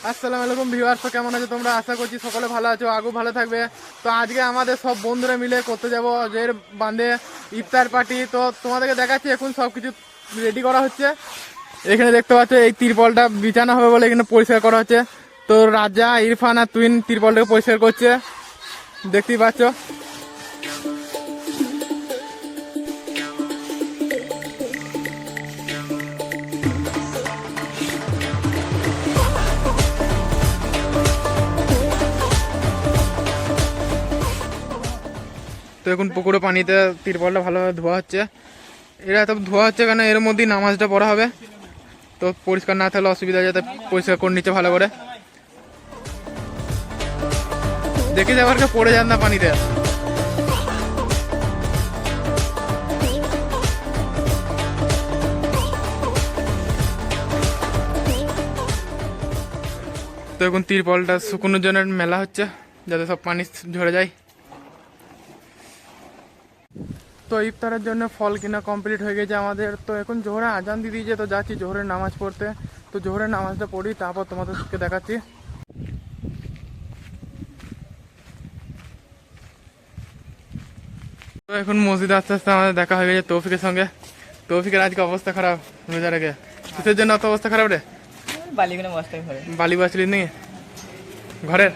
আসসালামু আলাইকুম ভিউয়ার্স, কেমন আছো তোমরা? আশা করছি সকলে ভালো আছো, আগু ভালো থাকবে। তো আজকে আমাদের সব বন্ধুরা মিলে করতে যাবো জের বাঁধে ইফতার পার্টি। তো তোমাদেরকে দেখাচ্ছি এখন সব কিছু রেডি করা হচ্ছে। এখানে দেখতে পাচ্ছ এই তিরপলটা বিছানো হবে বলে এখানে পরিষ্কার করা হচ্ছে। তো রাজা, ইরফান আর তুইন তিরপলটাকে পরিষ্কার করছে, দেখতেই পাচ্ছ। তো এখন পুকুরে পানিতে তিরপলটা ভালোভাবে ধোয়া হচ্ছে। এরা এত ধোয়া হচ্ছে কেন, এর মধ্যেই নামাজটা পড়া হবে। তো পরিষ্কার না থাকলে অসুবিধা, যাতে পরিষ্কার করে নিচ্ছে ভালো করে। দেখে যাবার পড়ে যান না পানিতে। তো এখন তিরপলটা শুকনোর জন্য মেলা হচ্ছে, যাতে সব পানি ঝরে যায়। তো ইফতারের জন্য ফল কিনা কমপ্লিট হয়ে গেছে আমাদের। তো এখন জোহরে আজান দিয়ে দিয়েছে, তো যাচ্ছি জোহরের নামাজ পড়তে। তো জোহরের নামাজটা পড়ি, তারপর তোমাদেরকে দেখাচ্ছি। তো এখন মসজিদে আস্তে আস্তে আমাদের দেখা হয়ে গেছে তৌফিকের সঙ্গে। তৌফিকের আজকে অবস্থা খারাপ রোজা রেখে। কিসের জন্য অত অবস্থা খারাপ রে? বালি বাসলি নি ঘরের?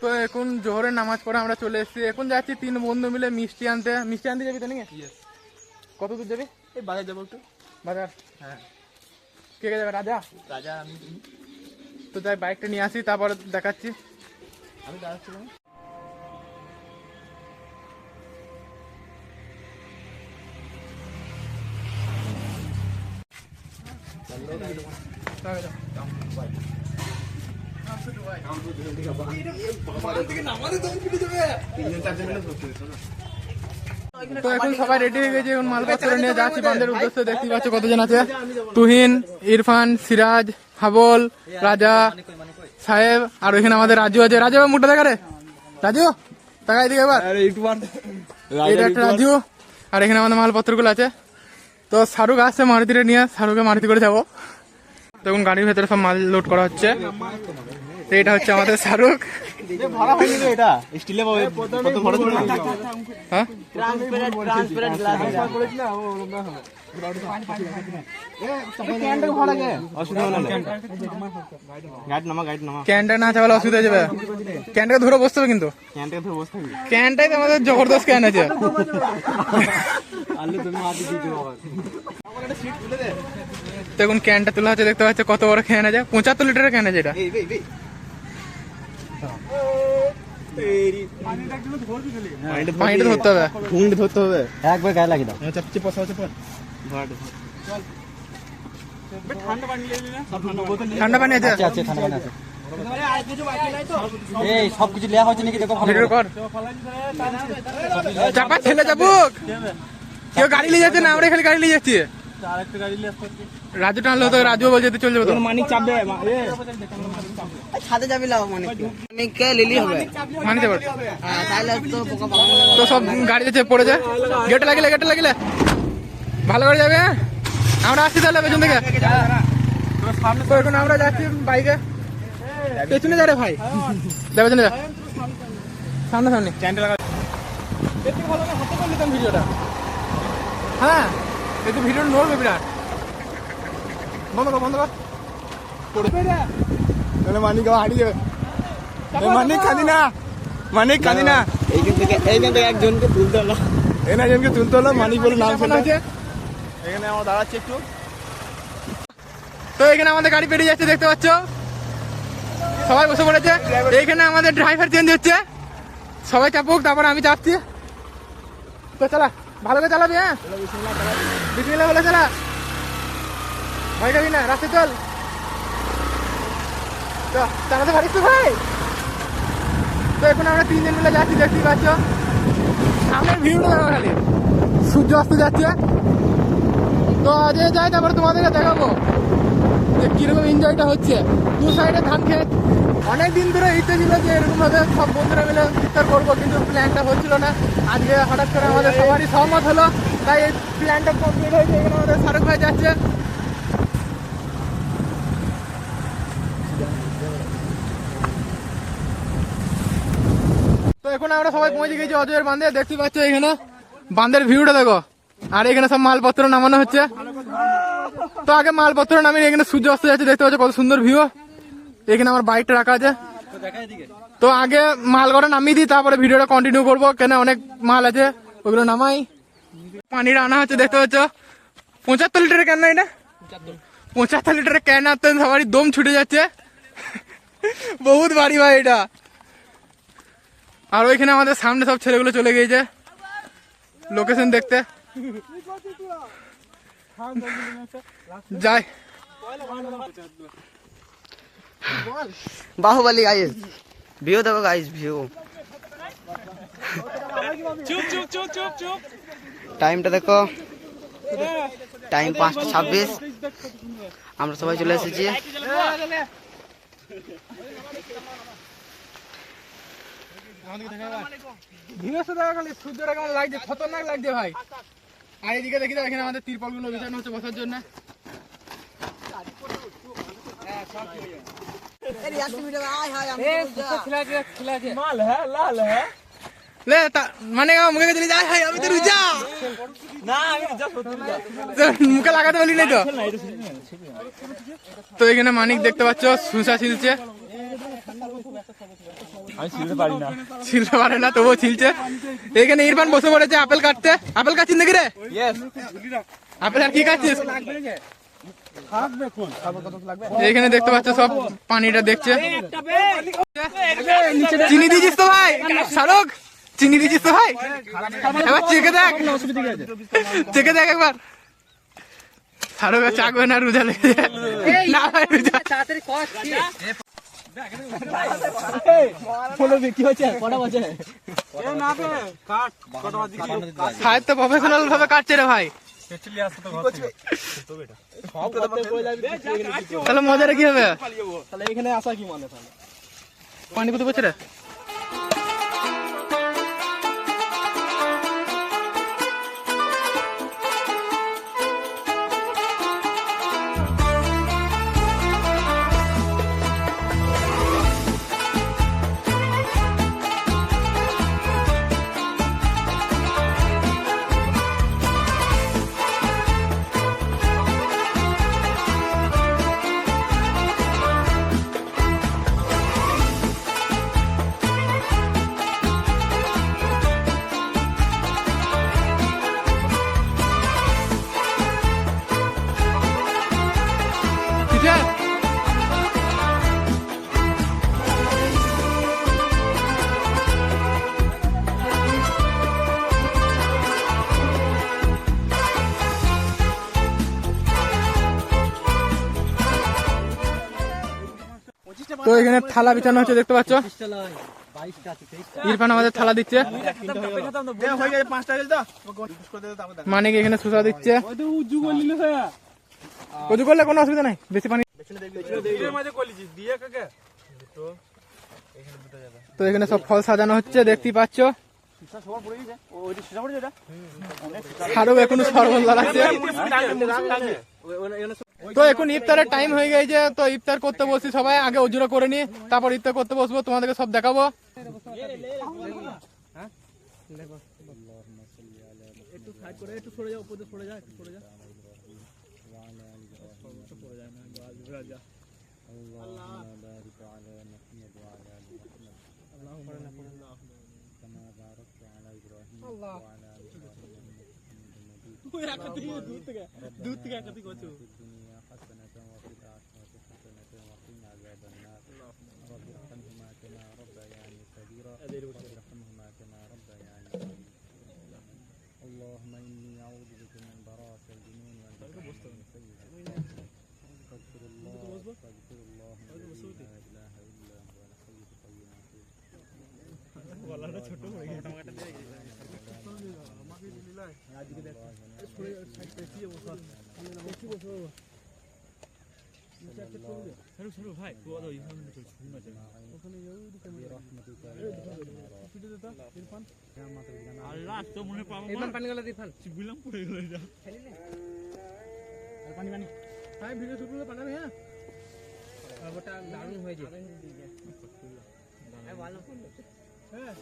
তো এখন জোহরের নামাজ পড়ে আমরা চলে এসেছি। এখন যাচ্ছি 3 বন্ধু মিলে মিষ্টি আনতে। মিষ্টি আনতে যাবি তো নাকি? কত দূর যাবি? এই বাজার যাবো একটু। বাজার? হ্যাঁ। কে কে যাবে? রাজা? রাজা আমি। তো যাই বাইকটা নিয়ে আসি, তারপর দেখাচ্ছি। আমি দাঁড়াচ্ছি না। তো এখন সবাই রেডি হয়ে গেছে, এখন মালপত্র নিয়ে যাচ্ছি বান্ধের উদ্দেশ্যে। দেখতেই পাচ্ছ কতজন আছে। তুহিন, ইরফান, সিরাজ, হাবল, রাজা, সাহেব, আর ওইখানে আমাদের রাজু আছে। রাজু মুখটা দেখা রে, রাজু তাকাই দিকে এবার। এটা একটা রাজু, আর এখানে আমাদের মালপত্র গুলো আছে। তো শাহরুখ আসছে মারুতিরে নিয়ে, শাহরুখে মারুতি করে যাবো। তখন গাড়ির ভেতরে সব মাল লোড করা হচ্ছে। এটা হচ্ছে আমাদের শাহরুখ। ক্যানটা না চাওয়ালে অসুবিধা হয়ে যাবে। ক্যানটাকে ধরে বসতে হবে, কিন্তু ক্যানটাই তো আমাদের জবরদস্ত ক্যান আছে। দেখুন ক্যানটা তোলা হচ্ছে, দেখতে পাচ্ছে কত বড় ক্যান আছে। 75 লিটারের ক্যান আছে এটা। পানিটা ধরতে হবে, ধরতে হবে একবার গায়ে লাগিয়ে দাও। ঠান্ডা পানি আছে। আছে ঠান্ডা পানি আছে। এই সব কিছু লেয়া হচ্ছে নাকি দেখো ভালো করে। চাপা ছেলে যাবুক, কেউ গাড়ি নিয়ে যাচ্ছে না, আমরা খালি গাড়ি নিয়ে যাচ্ছি। রাজু টানলে হতো, রাজু বলছে চলে যাবো। মানিক চাপবে ছাদে যাবি লাও মানিককে লিলি হবে মানি যাবে। তাহলে তো সব গাড়ি যাচ্ছে, পড়ে যায়। গেটে লাগিলে, গেটে লাগিলে ভালো করে যাবে। আমরা আসছি তাহলে পেছন থেকে। তো এখন আমরা যাচ্ছি বাইকে। পেছনে যা রে ভাই, যা পেছনে যা, সামনে সামনে। ভিডিওটা হ্যাঁ, একটু ভিডিও নড়বে বিরাট। বন্ধ কর, বন্ধ কর। মানিক হারিয়ে যাবে। মানিক কাঁদি না, মানিক কাঁদি না। এইখান থেকে একজনকে তুলতে হলো, একজনকে তুলতে হলো। মানিক বলে নাম শুনে এখানে আমার দাঁড়াচ্ছে একটু। তো এখানে আমাদের গাড়ি পেরিয়ে যাচ্ছে, দেখতে পাচ্ছ সবাই বসে পড়েছে। এইখানে আমাদের ড্রাইভার চেঞ্জ হচ্ছে। সবাই চাপুক, তারপর আমি চাপছি। তো চালা, ভালো করে চালাবি। হ্যাঁ, বিসমিল্লাহ বলে চালা, ভয় খাবি না, রাস্তায় চল। তো চালাতে পারিস তো ভাই? তো এখন আমরা 3 জন মিলে যাচ্ছি, দেখতেই পাচ্ছ। সামনের ভিউটা দেখো খালি, সূর্য অস্ত যাচ্ছে। তো আজ যাই, তারপর তোমাদেরকে দেখাবো যে কিরকম এনজয়টা হচ্ছে। দু সাইডে ধান ক্ষেত, অনেক দিন ধরে ইচ্ছে ছিল যে এরকম ভাবে সব বন্ধুরা মিলে ইফতার করবো, কিন্তু প্ল্যানটা হচ্ছিল না। আজকে হঠাৎ করে আমাদের সবারই সহমত হলো, তাই এই প্ল্যানটা কমপ্লিট হয়েছে। এখানে আমাদের শাহরুখ ভাই যাচ্ছে। তো এখন আমরা সবাই পৌঁছে গেছি অজয়ের বাঁধে। দেখতে পাচ্ছ এখানে বাঁধের ভিউটা দেখো, আর এখানে সব মালপত্র নামানো হচ্ছে। তো আগে মালপত্র নামিয়ে এখানে সূর্য অস্ত যাচ্ছে, দেখতে পাচ্ছ কত সুন্দর ভিউ। এখানে আমার বাইকটা রাখা আছে। তো আগে মাল কটা নামিয়ে দিই, তারপরে ভিডিওটা কন্টিনিউ করবো, কেন অনেক মাল আছে ওগুলো নামাই। পানিটা আনা হচ্ছে, দেখতে পাচ্ছ 75 লিটারের ক্যান না, এটা 75 লিটারের ক্যান আনতে সবারই দম ছুটে যাচ্ছে। বহুত বাড়ি ভাই এটা। আর ওইখানে আমাদের সামনে সব ছেলেগুলো চলে গিয়েছে লোকেশন দেখতে। যাই बाहुबली गाइस, व्यू देखो गाइस, व्यू। টাইমটা দেখো, টাইম 5:26। আমরা সবাই চলে এসেছি। সূর্যটা কেমন লাগছে, খতরনাক লাগছে ভাই। আর এদিকে দেখি তো এখানে আমাদের তিরপল গুলো বিছানো হচ্ছে বসার জন্য। মানে মুখে চলে যায়, হাই আমি তো রুজা মুখে লাগাতে বলি নাই তো। তো এখানে মানিক দেখতে পাচ্ছ সুসা ছিলছে, ছিলতে পারে না তবুও ছিলছে। এখানে ইরফান বসে পড়েছে আপেল কাটতে। আপেল কাটছিস নাকি রে? আপেল আর কি কাটছিস? এখানে দেখতে পাচ্ছ সব পানিটা দেখছে। চিনি দিয়েছিস তো ভাই শাহরুখ? চিনি দিয়েছিস তো ভাই? এবার চেখে দেখ, চেখে দেখ একবার। শাহরুখ আর চাকবে না, রোজা লেগে না ভাই, রোজা সাহেব তো প্রফেশনাল ভাবে কাটছে রে ভাই। তাহলে মজাটা কি হবে? তাহলে এখানে আসা কি মানে? তাহলে পানি কত বছরে? তো এখানে থালা বিছানো হচ্ছে, দেখতে পাচ্ছ। ইরফান আমাদের থালা দিচ্ছে, মানে কি এখানে সুসা দিচ্ছে। উজু করলে কোনো অসুবিধা নাই, বেশি পানি। তো এখানে সব ফল সাজানো হচ্ছে, দেখতেই পাচ্ছ। শাহরুখ এখনো সরবল লাগছে। তো এখন ইফতারের টাইম হয়ে গেছে, তো ইফতার করতে বসি সবাই। আগে উজুরা করে নি, তারপর ইফতার করতে বসবো, তোমাদেরকে সব দেখাবো। ইরফান পানি গলা ইরফান বুঝলাম পড়ে গেল যা পানি পানি ভাই ভিডিও শুট করে পাঠাবে হ্যাঁ ওটা দারুণ হয়েছে ভালো হ্যাঁ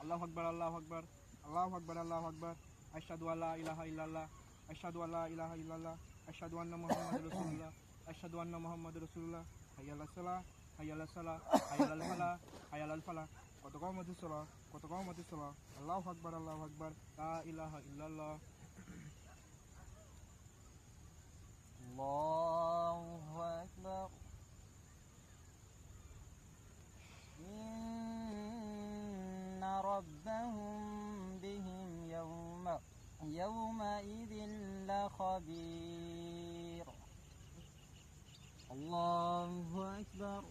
আল্লাহু আকবার আল্লাহু আকবার আল্লাহু আকবার আল্লাহু আকবার আশহাদু আল্লা ইলাহা ইল্লাল্লাহ আশহাদু আল্লা ইলাহা ইল্লাল্লাহ আশহাদু আন্না মুহাম্মাদুর রাসূলুল্লাহ আশহাদু আন্না মুহাম্মাদুর রাসূলুল্লাহ হাইয়া আলাস সালাহ হাইয়া আলাস সালাহ হাইয়া আলাল ফালাহ হাইয়া আলাল ফালাহ কত কামাতুস সালাহ কত কামাতুস সালাহ আল্লাহু আকবার লা ইলাহা ইল্লাল্লাহ আল্লাহু আকবার ربهم بهم يومئذ لخبير الله أكبر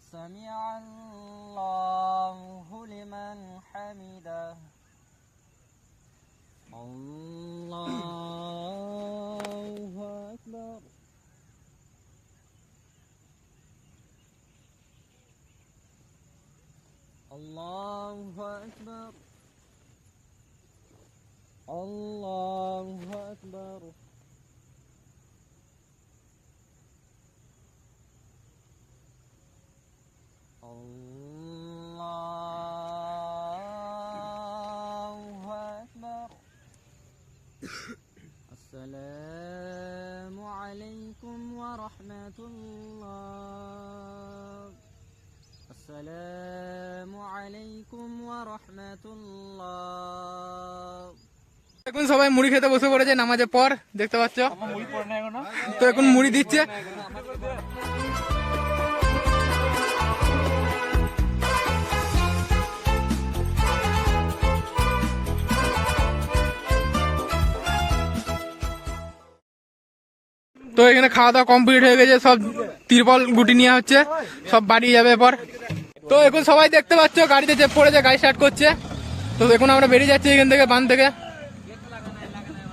سمع الله لمن حمده الله أكبر الله أكبر الله أكبر الله أكبر السلام عليكم ورحمة الله السلام عليكم ورحمة الله এখন সবাই মুড়ি খেতে বসে পড়েছে নামাজের পর দেখতে পাচ্ছ তো এখন মুড়ি দিচ্ছে তো এখানে খাওয়া দাওয়া কমপ্লিট হয়ে গেছে সব তিরপল গুটি নেওয়া হচ্ছে সব বাড়ি যাবে এরপর তো এখন সবাই দেখতে পাচ্ছ গাড়িতে চেপ পড়েছে গাড়ি স্টার্ট করছে তো এখন আমরা বেরিয়ে যাচ্ছি এখান থেকে বান থেকে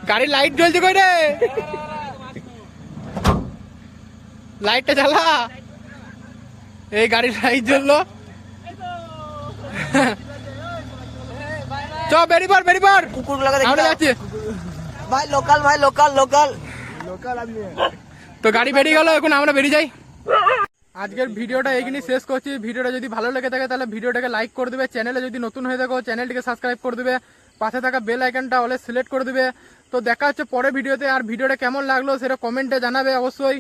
গাড়ির লাইট জ্বলছে কই রে লাইটটা জ্বালা এই গাড়ির লাইট জ্বললো চ বেরিবার আমরা যাচ্ছি भाई लोकल लोकल তো গাড়ি বেরিয়ে গেল এখন আমরা বেরিয়ে যাই আজকের ভিডিওটা এইখানে শেষ করছি ভিডিওটা যদি ভালো লেগে থাকে তাহলে ভিডিওটাকে লাইক করে দেবে চ্যানেলে যদি নতুন হয়ে থাকো চ্যানেলটিকে সাবস্ক্রাইব করে দেবে পাশে থাকা বেল আইকনটা অলে সিলেক্ট করে দেবে তো দেখা হচ্ছে পরের ভিডিওতে আর ভিডিওটা কেমন লাগলো সেটা কমেন্টে জানাবে অবশ্যই